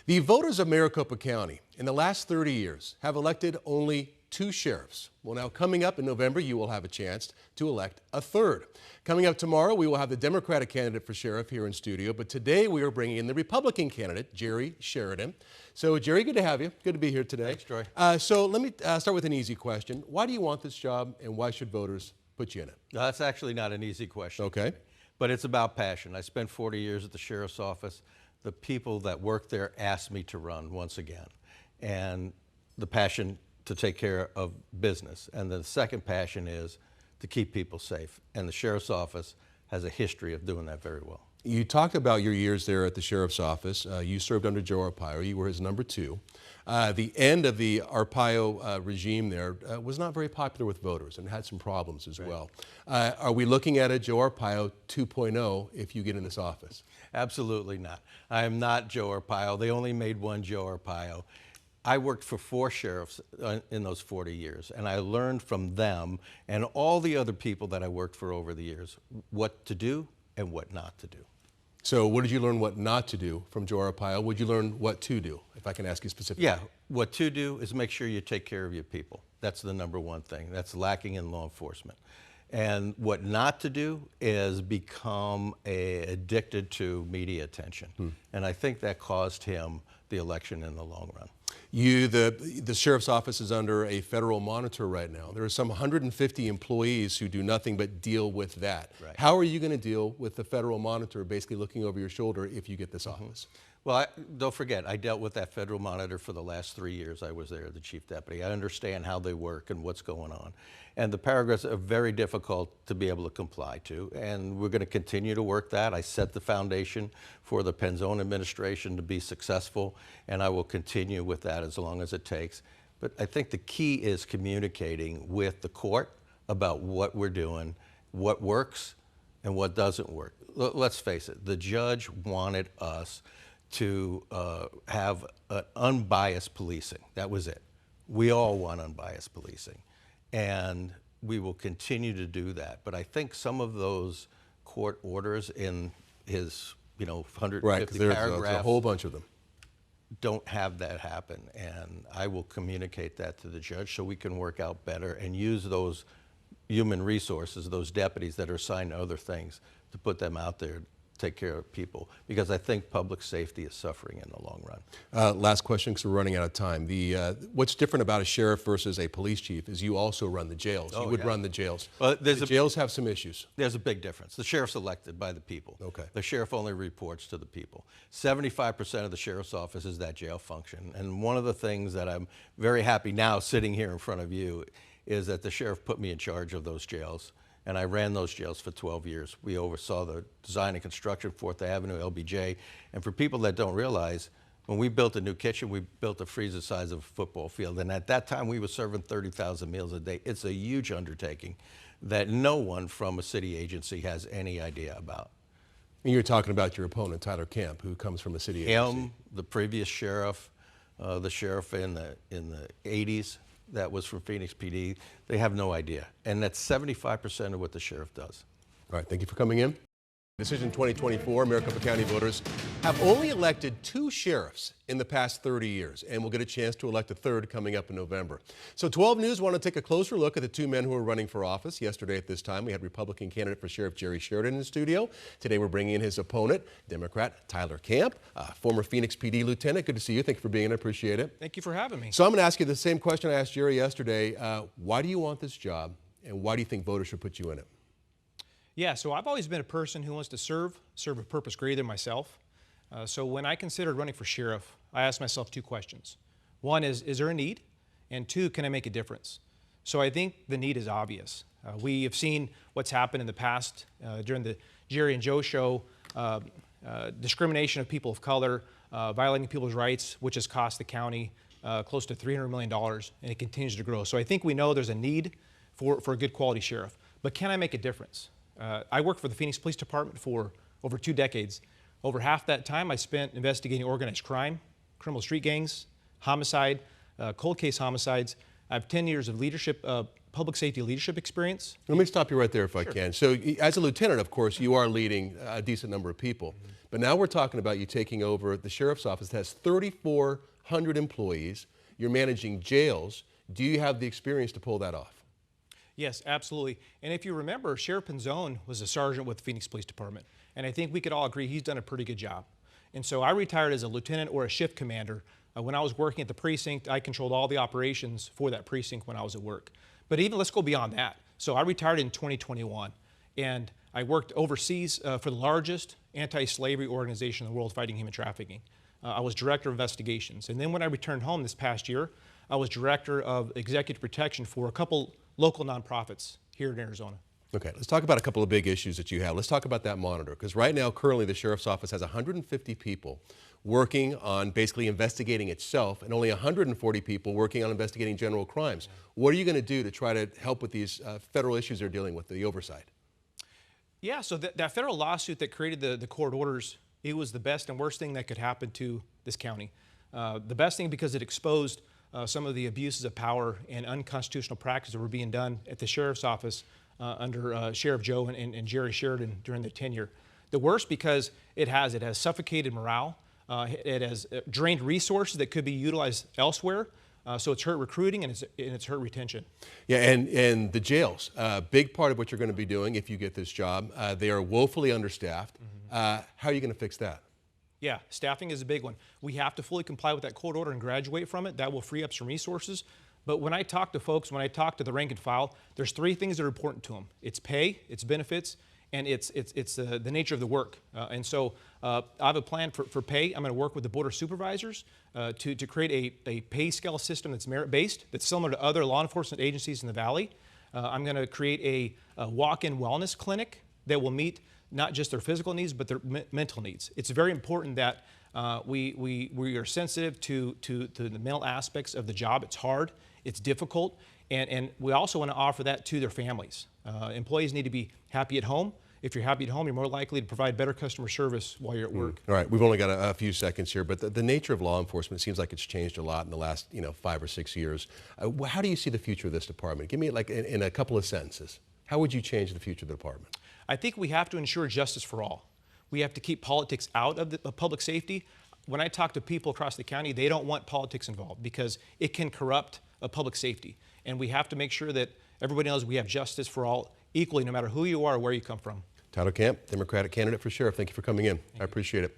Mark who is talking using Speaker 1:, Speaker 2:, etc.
Speaker 1: The voters of Maricopa County in the last 30 years have elected only 2 sheriffs. Well, now coming up in November, you will have a chance to elect a 3rd. Coming up tomorrow, we will have the Democratic candidate for sheriff here in studio, but today we are bringing in the Republican candidate, Jerry Sheridan. So, Jerry, good to have you. Good to be here today.
Speaker 2: Thanks, Troy.
Speaker 1: So let me start with an easy question. Why do you want this job, and why should voters put you in it?
Speaker 2: No, that's actually not an easy question.
Speaker 1: Okay.
Speaker 2: But it's about passion. I spent 40 years at the sheriff's office. The people that work there asked me to run once again. And the passion to take care of business. And the second passion is to keep people safe. And the sheriff's office has a history of doing that very well.
Speaker 1: You talked about your years there at the sheriff's office. You served under Joe Arpaio. You were his number 2. The end of the Arpaio regime there was not very popular with voters and had some problems as well. Are we looking at a Joe Arpaio 2.0 if you get in this office?
Speaker 2: Absolutely not. I am not Joe Arpaio. They only made one Joe Arpaio. I worked for 4 sheriffs in those 40 years, and I learned from them and all the other people that I worked for over the years what to do and what not to do.
Speaker 1: So what did you learn what not to do from Joe Arpaio? What did you learn what to do, if I can ask you specifically?
Speaker 2: Yeah, what to do is make sure you take care of your people. That's the number one thing. That's lacking in law enforcement. And what not to do is become addicted to media attention. And I think that caused him the election in the long run.
Speaker 1: The sheriff's office is under a federal monitor right now. There are some 150 employees who do nothing but deal with that.
Speaker 2: Right.
Speaker 1: How are you going to deal with the federal monitor basically looking over your shoulder if you get this office?
Speaker 2: Well, don't forget, I dealt with that federal monitor for the last 3 years I was there, the chief deputy. I understand how they work and what's going on. And the paragraphs are very difficult to be able to comply to, and we're going to continue to work that. I set the foundation for the Penzone administration to be successful, and I will continue with that as long as it takes. But I think the key is communicating with the court about what we're doing, what works, and what doesn't work. Let's face it, the judge wanted us to have unbiased policing. That was it. We all want unbiased policing, and we will continue to do that. But I think some of those court orders in his, 150 paragraphs,
Speaker 1: there's a whole bunch of them,
Speaker 2: don't have that happen. And I will communicate that to the judge so we can work out better and use those human resources, those deputies that are assigned to other things, to put them out there, take care of people, because I think public safety is suffering in the long run.
Speaker 1: Last question, because we're running out of time. What's different about a sheriff versus a police chief is you also run the jails. You would run the jails.
Speaker 2: Well,
Speaker 1: the jails have some issues.
Speaker 2: There's a big difference. The sheriff's elected by the people.
Speaker 1: Okay.
Speaker 2: The sheriff only reports to the people. 75% of the sheriff's office is that jail function. And one of the things that I'm very happy now sitting here in front of you is that the sheriff put me in charge of those jails. And I ran those jails for 12 years. We oversaw the design and construction, 4th Avenue, LBJ. And for people that don't realize, when we built a new kitchen, we built a freezer the size of a football field. And at that time, we were serving 30,000 meals a day. It's a huge undertaking that no one from a city agency has any idea about.
Speaker 1: And you're talking about your opponent, Tyler Kamp, who comes from a city agency.
Speaker 2: Him, the previous sheriff, the sheriff in the 80s, that was from Phoenix PD, they have no idea. And that's 75% of what the sheriff does.
Speaker 1: All right, thank you for coming in. Decision 2024, Maricopa County voters have only elected 2 sheriffs in the past 30 years, and we'll get a chance to elect a 3rd coming up in November. So 12 News want to take a closer look at the 2 men who are running for office. Yesterday at this time, we had Republican candidate for Sheriff Jerry Sheridan in the studio. Today we're bringing in his opponent, Democrat Tyler Kamp, former Phoenix PD lieutenant. Good to see you. Thank you for being in. I appreciate it.
Speaker 3: Thank you for having me.
Speaker 1: So I'm going to ask you the same question I asked Jerry yesterday. Why do you want this job, and why do you think voters should put you in it?
Speaker 3: Yeah, so I've always been a person who wants to serve a purpose greater than myself. So when I considered running for sheriff, I asked myself 2 questions. One is there a need? And 2, can I make a difference? So I think the need is obvious. We have seen what's happened in the past during the Jerry and Joe show, discrimination of people of color, violating people's rights, which has cost the county close to $300 million, and it continues to grow. So I think we know there's a need for a good quality sheriff. But can I make a difference? I worked for the Phoenix Police Department for over 2 decades. Over half that time I spent investigating organized crime, criminal street gangs, homicide, cold case homicides. I have 10 years of leadership public safety leadership experience.
Speaker 1: Let me stop you right there if I can. So as a lieutenant, of course, you are leading a decent number of people. But now we're talking about you taking over the sheriff's office that has 3,400 employees. You're managing jails. Do you have the experience to pull that off?
Speaker 3: Yes, absolutely. And if you remember, Sheriff Pinzone was a sergeant with the Phoenix Police Department. And I think we could all agree he's done a pretty good job. And so I retired as a lieutenant or a shift commander. When I was working at the precinct, I controlled all the operations for that precinct when I was at work. But even let's go beyond that. So I retired in 2021, and I worked overseas for the largest anti-slavery organization in the world fighting human trafficking. I was director of investigations. And then when I returned home this past year, I was director of executive protection for a couple local nonprofits here in Arizona.
Speaker 1: Okay, let's talk about a couple of big issues that you have. Let's talk about that monitor, because right now, currently, the sheriff's office has 150 people working on basically investigating itself, and only 140 people working on investigating general crimes. What are you going to do to try to help with these federal issues they're dealing with, the oversight?
Speaker 3: Yeah, so that federal lawsuit that created the court orders, it was the best and worst thing that could happen to this county. The best thing because it exposed some of the abuses of power and unconstitutional practices that were being done at the sheriff's office under Sheriff Joe and Jerry Sheridan during their tenure. The worst because it has suffocated morale. It has drained resources that could be utilized elsewhere. So it's hurt recruiting and it's hurt retention. Yeah,
Speaker 1: and the jails, big part of what you're going to be doing if you get this job, they are woefully understaffed. How are you going to fix that?
Speaker 3: Yeah, staffing is a big one. We have to fully comply with that court order and graduate from it. That will free up some resources. But when I talk to folks, when I talk to the rank and file, there's three things that are important to them. It's pay, it's benefits, and it's the nature of the work. And so I have a plan for pay. I'm going to work with the Board of Supervisors to create a pay scale system that's merit-based, that's similar to other law enforcement agencies in the Valley. I'm going to create a walk-in wellness clinic that will meet not just their physical needs, but their mental needs. It's very important that we are sensitive to the mental aspects of the job. It's hard, it's difficult, and we also want to offer that to their families. Employees need to be happy at home. If you're happy at home, you're more likely to provide better customer service while you're at work.
Speaker 1: All right, we've only got a few seconds here, but the nature of law enforcement seems like it's changed a lot in the last 5 or 6 years. How do you see the future of this department? Give me like in a couple of sentences. How would you change the future of the department?
Speaker 3: I think we have to ensure justice for all. We have to keep politics out of public safety. When I talk to people across the county, they don't want politics involved because it can corrupt public safety. And we have to make sure that everybody knows we have justice for all equally, no matter who you are or where you come from.
Speaker 1: Kamp, Democratic candidate for sheriff, thank you for coming in. I appreciate it.